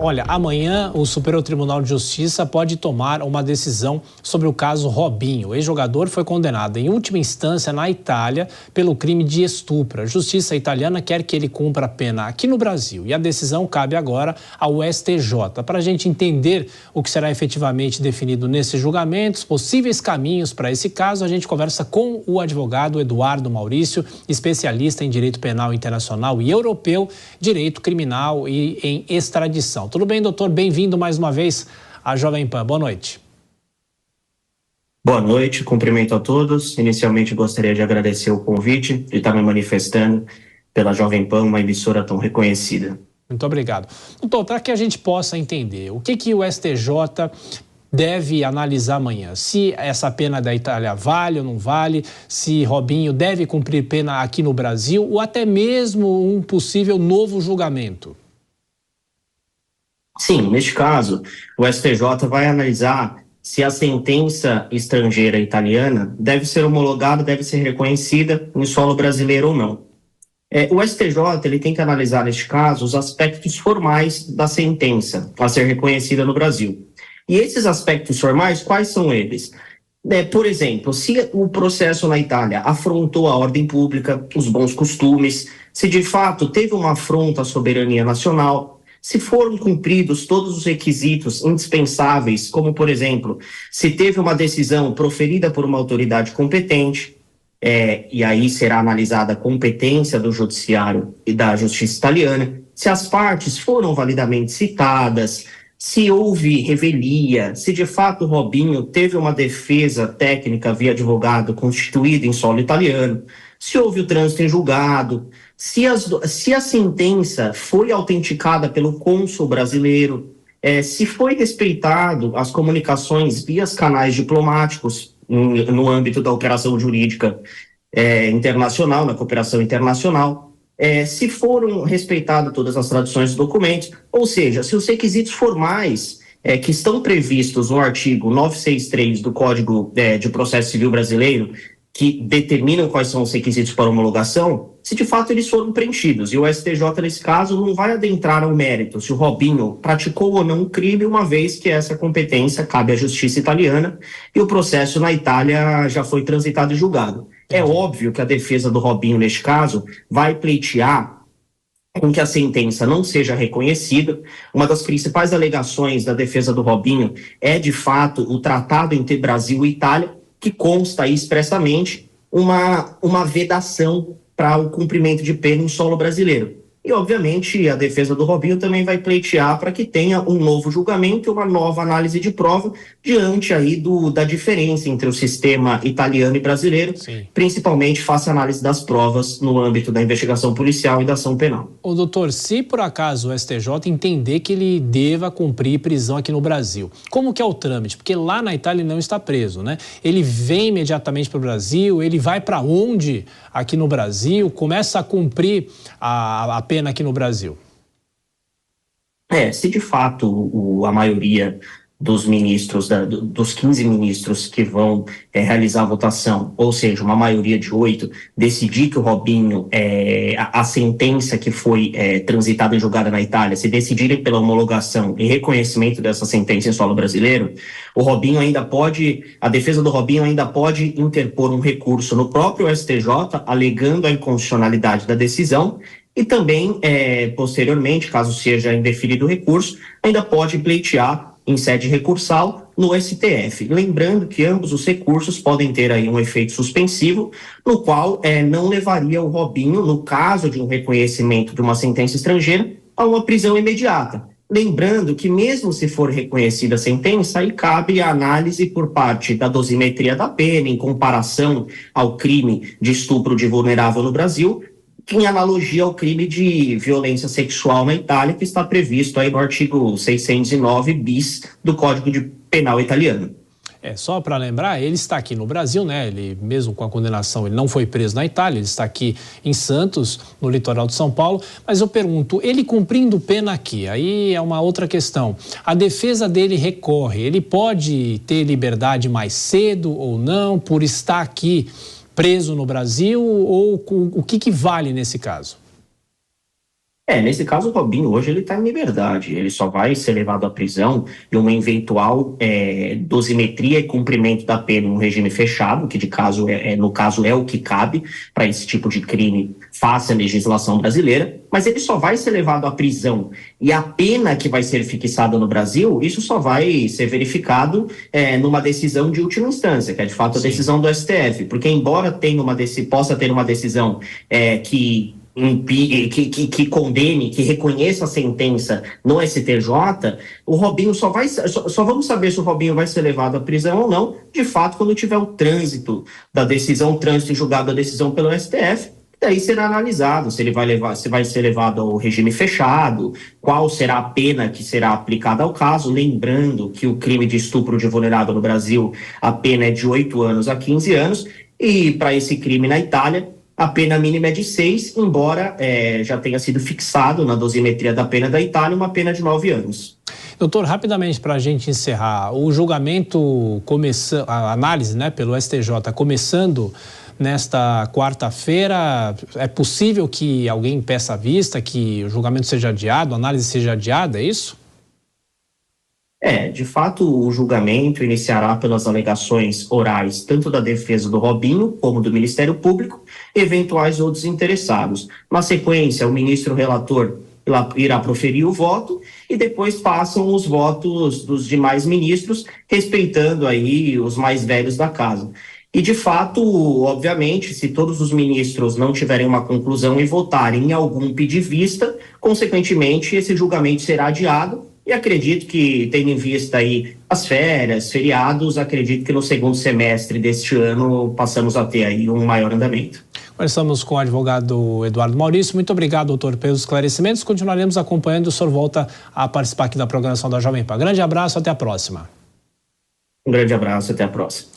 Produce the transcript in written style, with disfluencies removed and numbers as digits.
Olha, amanhã o Superior Tribunal de Justiça pode tomar uma decisão sobre o caso Robinho. O ex-jogador foi condenado em última instância na Itália pelo crime de estupro. A justiça italiana quer que ele cumpra a pena aqui no Brasil e a decisão cabe agora ao STJ. Para a gente entender o que será efetivamente definido nesses julgamentos, possíveis caminhos para esse caso, a gente conversa com o advogado Eduardo Maurício, especialista em direito penal internacional e europeu, direito criminal e em extradição. Tudo bem, doutor? Bem-vindo mais uma vez à Jovem Pan. Boa noite. Boa noite, cumprimento a todos. Inicialmente gostaria de agradecer o convite e estar me manifestando pela Jovem Pan, uma emissora tão reconhecida. Muito obrigado. Doutor, para que a gente possa entender o que o STJ deve analisar amanhã, se essa pena da Itália vale ou não vale, se Robinho deve cumprir pena aqui no Brasil ou até mesmo um possível novo julgamento. Sim, neste caso, o STJ vai analisar se a sentença estrangeira italiana deve ser homologada, deve ser reconhecida em solo brasileiro ou não. O STJ ele tem que analisar, neste caso, os aspectos formais da sentença a ser reconhecida no Brasil. E esses aspectos formais, quais são eles? Por exemplo, se o processo na Itália afrontou a ordem pública, os bons costumes, se de fato teve uma afronta à soberania nacional, se foram cumpridos todos os requisitos indispensáveis, como, por exemplo, se teve uma decisão proferida por uma autoridade competente, e aí será analisada a competência do judiciário e da justiça italiana, se as partes foram validamente citadas, se houve revelia, se de fato o Robinho teve uma defesa técnica via advogado constituída em solo italiano, se houve o trânsito em julgado, se a sentença foi autenticada pelo cônsul brasileiro, se foi respeitado as comunicações via canais diplomáticos no âmbito da operação jurídica internacional, na cooperação internacional, se foram respeitadas todas as traduções dos documentos, ou seja, se os requisitos formais que estão previstos no artigo 963 do Código de Processo Civil Brasileiro, que determinam quais são os requisitos para homologação, se de fato eles foram preenchidos. E o STJ, nesse caso, não vai adentrar ao mérito se o Robinho praticou ou não um crime, uma vez que essa competência cabe à justiça italiana e o processo na Itália já foi transitado e julgado. É óbvio que a defesa do Robinho, neste caso, vai pleitear com que a sentença não seja reconhecida. Uma das principais alegações da defesa do Robinho é, de fato, o tratado entre Brasil e Itália, que consta aí expressamente uma vedação para o cumprimento de pena em solo brasileiro. E, obviamente, a defesa do Robinho também vai pleitear para que tenha um novo julgamento e uma nova análise de prova diante aí da diferença entre o sistema italiano e brasileiro, Sim. Principalmente face à análise das provas no âmbito da investigação policial e da ação penal. Ô, doutor, se por acaso o STJ entender que ele deva cumprir prisão aqui no Brasil, como que é o trâmite? Porque lá na Itália ele não está preso, né? Ele vem imediatamente para o Brasil, ele vai para onde aqui no Brasil, começa a cumprir a pena aqui no Brasil? Se de fato a maioria dos ministros, dos 15 ministros que vão realizar a votação, ou seja, uma maioria de 8, decidir que o Robinho, a sentença que foi transitada e julgada na Itália, se decidirem pela homologação e reconhecimento dessa sentença em solo brasileiro, a defesa do Robinho ainda pode interpor um recurso no próprio STJ, alegando a inconstitucionalidade da decisão, e também, posteriormente, caso seja indeferido o recurso, ainda pode pleitear em sede recursal no STF. Lembrando que ambos os recursos podem ter aí um efeito suspensivo, no qual não levaria o Robinho, no caso de um reconhecimento de uma sentença estrangeira, a uma prisão imediata. Lembrando que mesmo se for reconhecida a sentença, aí cabe a análise por parte da dosimetria da pena em comparação ao crime de estupro de vulnerável no Brasil, em analogia ao crime de violência sexual na Itália, que está previsto aí no artigo 609 bis do Código Penal italiano. Só para lembrar, ele está aqui no Brasil, né? Ele, mesmo com a condenação, ele não foi preso na Itália, ele está aqui em Santos, no litoral de São Paulo. Mas eu pergunto, ele cumprindo pena aqui, aí é uma outra questão. A defesa dele recorre, ele pode ter liberdade mais cedo ou não, por estar aqui preso no Brasil, ou o que vale nesse caso? Nesse caso, o Robinho hoje ele está em liberdade, ele só vai ser levado à prisão em uma eventual dosimetria e cumprimento da pena em um regime fechado, que no caso é o que cabe para esse tipo de crime face à legislação brasileira, mas ele só vai ser levado à prisão e a pena que vai ser fixada no Brasil, isso só vai ser verificado numa decisão de última instância, que é de fato a decisão do STF, porque embora possa ter uma decisão que condene, que reconheça a sentença no STJ, o Robinho só vamos saber se o Robinho vai ser levado à prisão ou não, de fato, quando tiver o trânsito e julgado da decisão pelo STF. Daí será analisado se vai ser levado ao regime fechado, qual será a pena que será aplicada ao caso, lembrando que o crime de estupro de vulnerável no Brasil, a pena é de 8 anos a 15 anos, e para esse crime na Itália, a pena mínima é de 6, embora já tenha sido fixado na dosimetria da pena da Itália uma pena de 9 anos. Doutor, rapidamente para a gente encerrar, o julgamento a análise, pelo STJ começando nesta quarta-feira, é possível que alguém peça a vista, que o julgamento seja adiado, a análise seja adiada, é isso? De fato, o julgamento iniciará pelas alegações orais, tanto da defesa do Robinho como do Ministério Público, e eventuais outros interessados. Na sequência, o ministro relator irá proferir o voto e depois passam os votos dos demais ministros, respeitando aí os mais velhos da casa. E, de fato, obviamente, se todos os ministros não tiverem uma conclusão e votarem em algum pedir vista, consequentemente, esse julgamento será adiado. E acredito que, tendo em vista aí as férias, feriados, acredito que no segundo semestre deste ano passamos a ter aí um maior andamento. Conversamos com o advogado Eduardo Maurício. Muito obrigado, doutor, pelos esclarecimentos. Continuaremos acompanhando. O senhor volta a participar aqui da programação da Jovem Pan. Grande abraço, até a próxima. Um grande abraço, até a próxima.